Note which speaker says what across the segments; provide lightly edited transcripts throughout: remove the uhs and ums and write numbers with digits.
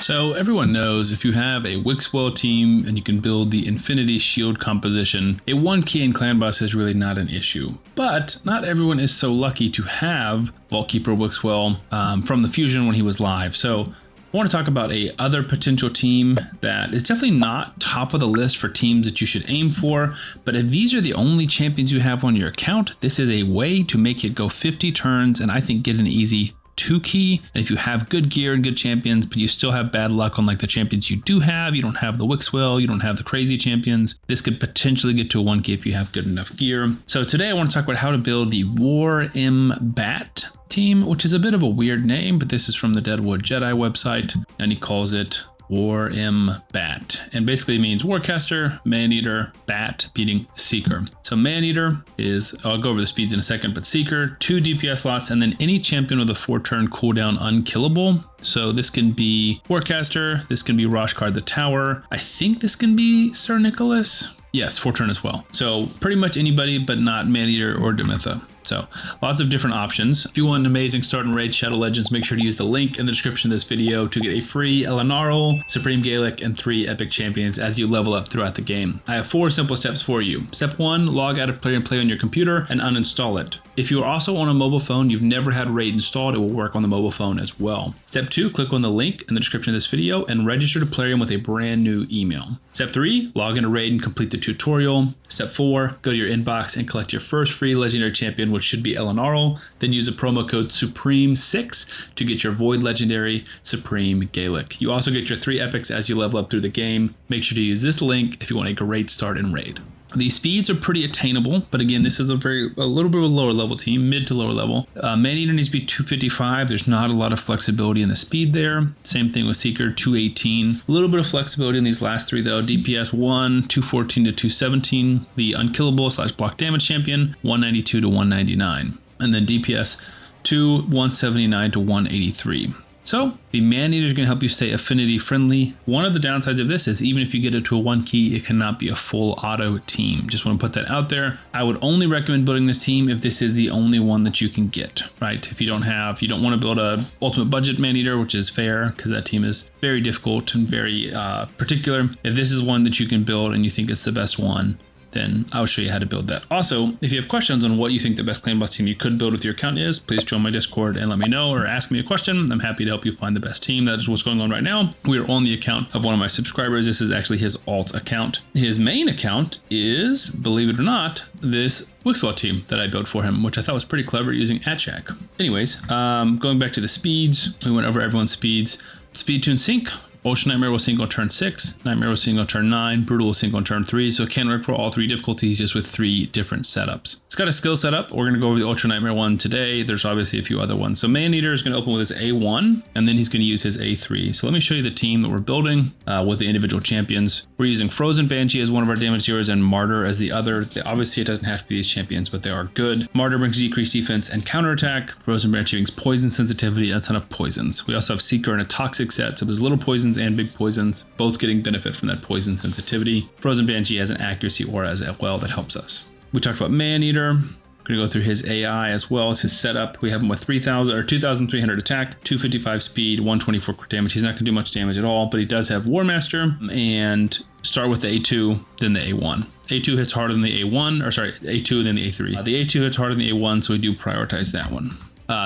Speaker 1: So everyone knows if you have a Wixwell team and you can build the Infinity Shield composition, a 1 key in Clan Boss is really not an issue. But not everyone is so lucky to have Vaultkeeper Wixwell from the Fusion when he was live. So I want to talk about a other potential team that is definitely not top of the list for teams that you should aim for. But if these are the only champions you have on your account, this is a way to make it go 50 turns and I think get an easy 2 key. And if you have good gear and good champions, but you still have bad luck on like the champions you do have, you don't have the Wixwell, you don't have the crazy champions, this could potentially get to a 1 key if you have good enough gear. So today I want to talk about how to build the WarMBat team, which is a bit of a weird name, but this is from the Deadwood Jedi website, and he calls it WarMBat, and basically means Warcaster, Maneater, Bat beating Seeker. So Maneater is, I'll go over the speeds in a second, but Seeker, 2 DPS slots, and then any champion with a 4-turn cooldown unkillable. So this can be Warcaster, this can be Roshkar the Tower. I think this can be Sir Nicholas. Yes, 4-turn as well. So pretty much anybody, but not Maneater or Demitha. So lots of different options. If you want an amazing start in Raid Shadow Legends, make sure to use the link in the description of this video to get a free Elenarl, Supreme Gaelic, and 3 epic champions as you level up throughout the game. I have 4 simple steps for you. Step 1, log out of Play and Play on your computer and uninstall it. If you are also on a mobile phone, you've never had Raid installed, it will work on the mobile phone as well. Step 2, click on the link in the description of this video and register to Plarium with a brand new email. Step 3, log into Raid and complete the tutorial. Step 4, go to your inbox and collect your first free legendary champion, which should be Elenarl. Then use the promo code Supreme6 to get your Void Legendary Supreme Gaelic. You also get your 3 epics as you level up through the game. Make sure to use this link if you want a great start in Raid. These speeds are pretty attainable, but again, this is a little bit of a lower level team, mid to lower level. Maneater needs to be 255. There's not a lot of flexibility in the speed there. Same thing with Seeker, 218. A little bit of flexibility in these last 3 though. DPS 1, 214 to 217. The unkillable / block damage champion, 192 to 199. And then DPS 2, 179 to 183. So the Maneater is going to help you stay affinity friendly. One of the downsides of this is even if you get it to a 1 key, it cannot be a full auto team. Just want to put that out there. I would only recommend building this team if this is the only one that you can get, right? If you don't want to build a ultimate budget Maneater, which is fair because that team is very difficult and very particular. If this is one that you can build and you think it's the best one, then I'll show you how to build that. Also, if you have questions on what you think the best Clan Boss team you could build with your account is, please join my Discord and let me know or ask me a question. I'm happy to help you find the best team. That is what's going on right now. We are on the account of one of my subscribers. This is actually his alt account. His main account is, believe it or not, this Wixwell team that I built for him, which I thought was pretty clever using @shack. Anyways, going back to the speeds, we went over everyone's speeds. Speed tune sync. Ocean Nightmare will sync on turn 6, Nightmare will sync on turn 9, Brutal will sync on turn 3, so it can work for all 3 difficulties just with 3 different setups. It's got a skill setup. We're going to go over the Ultra Nightmare one today. There's obviously a few other ones. So Maneater is going to open with his A1, and then he's going to use his A3. So let me show you the team that we're building with the individual champions. We're using Frozen Banshee as one of our damage heroes and Martyr as the other. Obviously, it doesn't have to be these champions, but they are good. Martyr brings decreased defense and counterattack. Frozen Banshee brings poison sensitivity and a ton of poisons. We also have Seeker in a toxic set, so there's little poisons and big poisons, both getting benefit from that poison sensitivity. Frozen Banshee has an accuracy aura as well that helps us. We talked about Maneater. We're going to go through his AI as well as his setup. We have him with 2,300 attack, 255 speed, 124 crit damage. He's not going to do much damage at all, but he does have War Master, and start with the A2, then the A1. A2 hits harder than the A1, or sorry, A2 and then the A3. The A2 hits harder than the A1, so we do prioritize that one.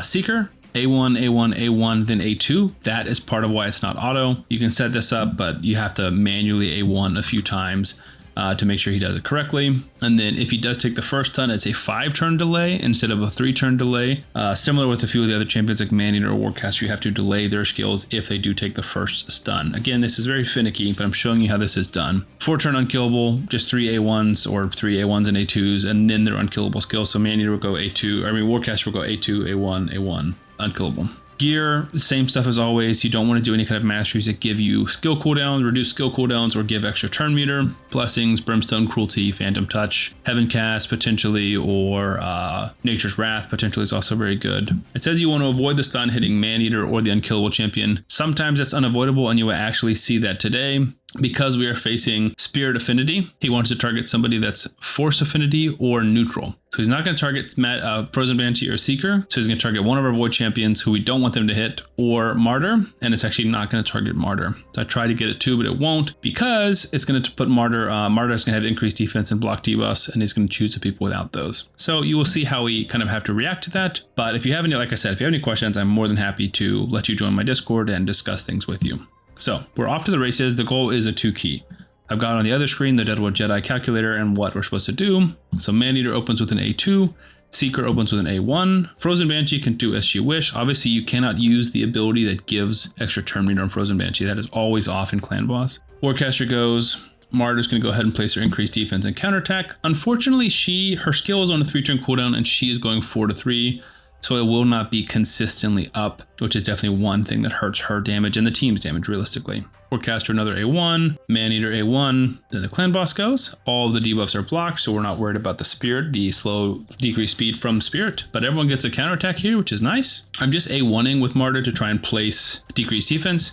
Speaker 1: Seeker, A1, A1, A1, then A2. That is part of why it's not auto. You can set this up, but you have to manually A1 a few times to make sure he does it correctly. And then if he does take the first stun, it's a 5-turn delay instead of a 3-turn delay. Similar with a few of the other champions like Maneater or Warcaster, you have to delay their skills if they do take the first stun. Again, this is very finicky, but I'm showing you how this is done. 4-turn unkillable, just 3 A1s or 3 A1s and A2s, and then their unkillable skills. So Maneater will go A2, Warcaster will go A2, A1, A1, unkillable. Gear, same stuff as always. You don't want to do any kind of masteries that give you skill cooldowns, reduce skill cooldowns, or give extra turn meter. Blessings, Brimstone, Cruelty, Phantom Touch, Heaven Cast potentially, or Nature's Wrath potentially is also very good. It says you want to avoid the stun hitting Maneater or the unkillable champion. Sometimes that's unavoidable and you will actually see that today. because we are facing Spirit Affinity, he wants to target somebody that's Force Affinity or neutral. So he's not going to target Frozen Banshee or Seeker. So he's going to target one of our Void Champions who we don't want them to hit, or Martyr. And it's actually not going to target Martyr. So I tried to get it too, but it won't, because it's going to put Martyr. Martyr is going to have increased defense and block debuffs, and he's going to choose the people without those. So you will see how we kind of have to react to that. But if you have any, like I said, if you have any questions, I'm more than happy to let you join my Discord and discuss things with you. So we're off to the races. The goal is a 2-key. I've got on the other screen the Deadwood Jedi calculator and what we're supposed to do. So Maneater opens with an A2, Seeker opens with an A1. Frozen Banshee can do as she wish. Obviously, you cannot use the ability that gives extra turn meter on Frozen Banshee. That is always off in Clan Boss. Warcaster goes. Martyr's going to go ahead and place her increased defense and counterattack. Unfortunately, her skill is on a 3-turn cooldown, and she is going 4-3. So it will not be consistently up, which is definitely one thing that hurts her damage and the team's damage realistically. Warcaster another A1, Maneater A1, then the Clan Boss goes. All the debuffs are blocked, so we're not worried about the Spirit, the slow decreased speed from Spirit. But everyone gets a counterattack here, which is nice. I'm just A1ing with Martyr to try and place decreased defense,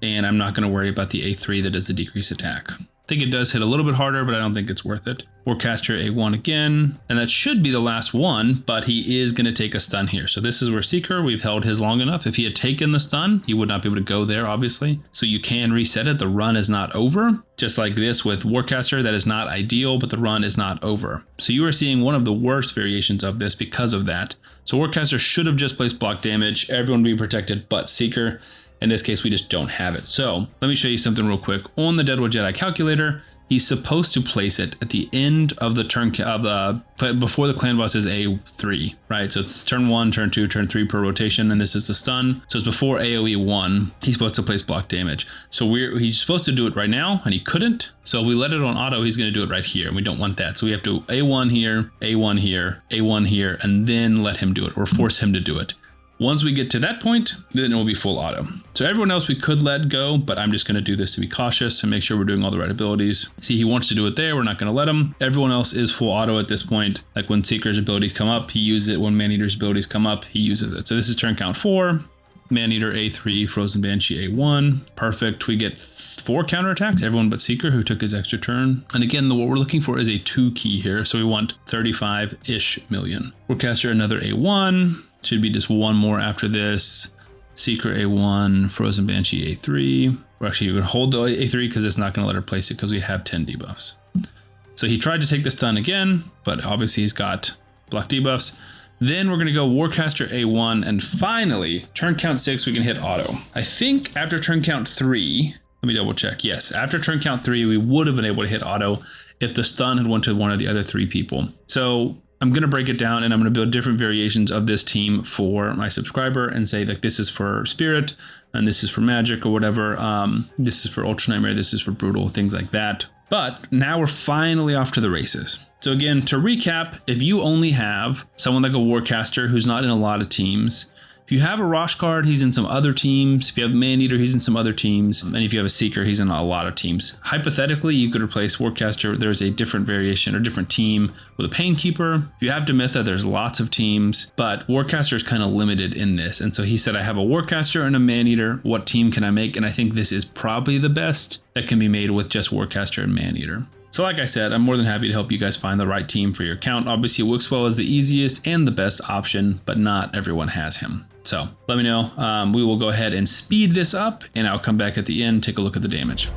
Speaker 1: and I'm not going to worry about the A3 that is the decreased attack. I think it does hit a little bit harder, but I don't think it's worth it. Warcaster A1 again, and that should be the last one, but he is going to take a stun here. So this is where Seeker, we've held his long enough. If he had taken the stun, he would not be able to go there, obviously. So you can reset it. The run is not over. Just like this with Warcaster, that is not ideal, but the run is not over. So you are seeing one of the worst variations of this because of that. So Warcaster should have just placed block damage, everyone being protected but Seeker. In this case, we just don't have it. So let me show you something real quick. On the Deadwood Jedi calculator, he's supposed to place it at the end of the turn before the Clan Boss is A3, right? So it's turn 1, turn 2, turn 3 per rotation, and this is the stun. So it's before AoE 1. He's supposed to place block damage. So he's supposed to do it right now, and he couldn't. So if we let it on auto, he's going to do it right here, and we don't want that. So we have to A1 here, A1 here, A1 here, and then let him do it, or force him to do it. Once we get to that point, then it will be full auto. So everyone else we could let go, but I'm just going to do this to be cautious and make sure we're doing all the right abilities. See, he wants to do it there. We're not going to let him. Everyone else is full auto at this point. Like when Seeker's abilities come up, he uses it. When Maneater's abilities come up, he uses it. So this is turn count 4. Maneater A3, Frozen Banshee A1. Perfect. We get 4 counterattacks, everyone but Seeker, who took his extra turn. And again, what we're looking for is a 2-key here. So we want 35-ish million. Warcaster another A1. Should be just one more after this. Seeker A1, Frozen Banshee A3. We're actually going to hold the A3 because it's not going to let her place it because we have 10 debuffs. So he tried to take the stun again, but obviously he's got block debuffs. Then we're going to go Warcaster A1, and finally, turn count 6, we can hit auto. I think after turn count 3, let me double check. Yes, after turn count 3, we would have been able to hit auto if the stun had went to one of the other 3 people. So I'm going to break it down, and I'm going to build different variations of this team for my subscriber and say like this is for Spirit and this is for Magic or whatever. This is for Ultra Nightmare, this is for Brutal, things like that. But now we're finally off to the races. So again, to recap, if you only have someone like a Warcaster who's not in a lot of teams, if you have a Rosh card, he's in some other teams. If you have Maneater, he's in some other teams. And if you have a Seeker, he's in a lot of teams. Hypothetically, you could replace Warcaster. There's a different variation or different team with a Painkeeper. If you have Demitha, there's lots of teams, but Warcaster is kind of limited in this. And so he said, I have a Warcaster and a Maneater. What team can I make? And I think this is probably the best that can be made with just Warcaster and Maneater. So like I said, I'm more than happy to help you guys find the right team for your account. Obviously, Wixwell is the easiest and the best option, but not everyone has him. So let me know. We will go ahead and speed this up, and I'll come back at the end, take a look at the damage.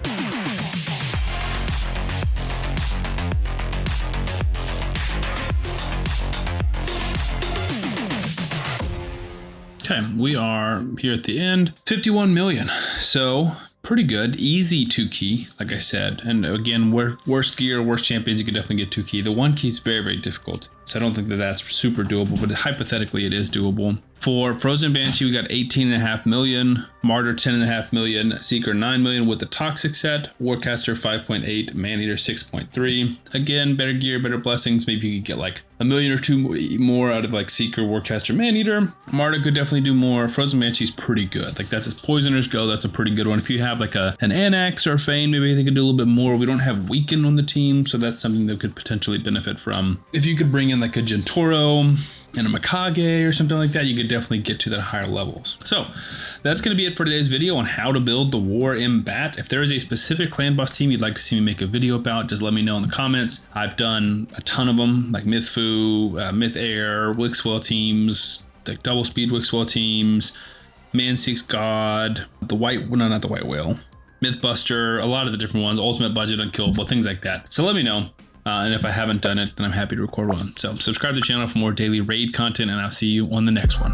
Speaker 1: Okay, we are here at the end, 51 million. So pretty good, easy 2-key, like I said. And again, worst gear, worst champions, you could definitely get 2-key. The 1-key is very, very difficult. So I don't think that that's super doable, but hypothetically it is doable. For Frozen Banshee, we got 18.5 million, Martyr 10.5 million, Seeker 9 million with the Toxic set, Warcaster 5.8, Maneater 6.3. Again, better gear, better blessings. Maybe you could get like a million or 2 more out of like Seeker, Warcaster, Maneater. Martyr could definitely do more. Frozen Banshee's pretty good. Like that's as Poisoners go, that's a pretty good one. If you have like an Annex or a Fane, maybe they could do a little bit more. We don't have Weaken on the team, so that's something that could potentially benefit from. If you could bring in like a Gentoro, and a Mikage or something like that, you could definitely get to that higher levels. So that's going to be it for today's video on how to build the WarMBat. If there is a specific clan boss team you'd like to see me make a video about, just let me know in the comments. I've done a ton of them, like Mythfu, Myth Air, Wixwell teams, like double speed Wixwell teams, Man Seeks God, the white, no, not the white whale, Mythbuster, a lot of the different ones, ultimate budget, unkillable, things like that. So let me know. And if I haven't done it, then I'm happy to record one. So subscribe to the channel for more daily raid content, and I'll see you on the next one.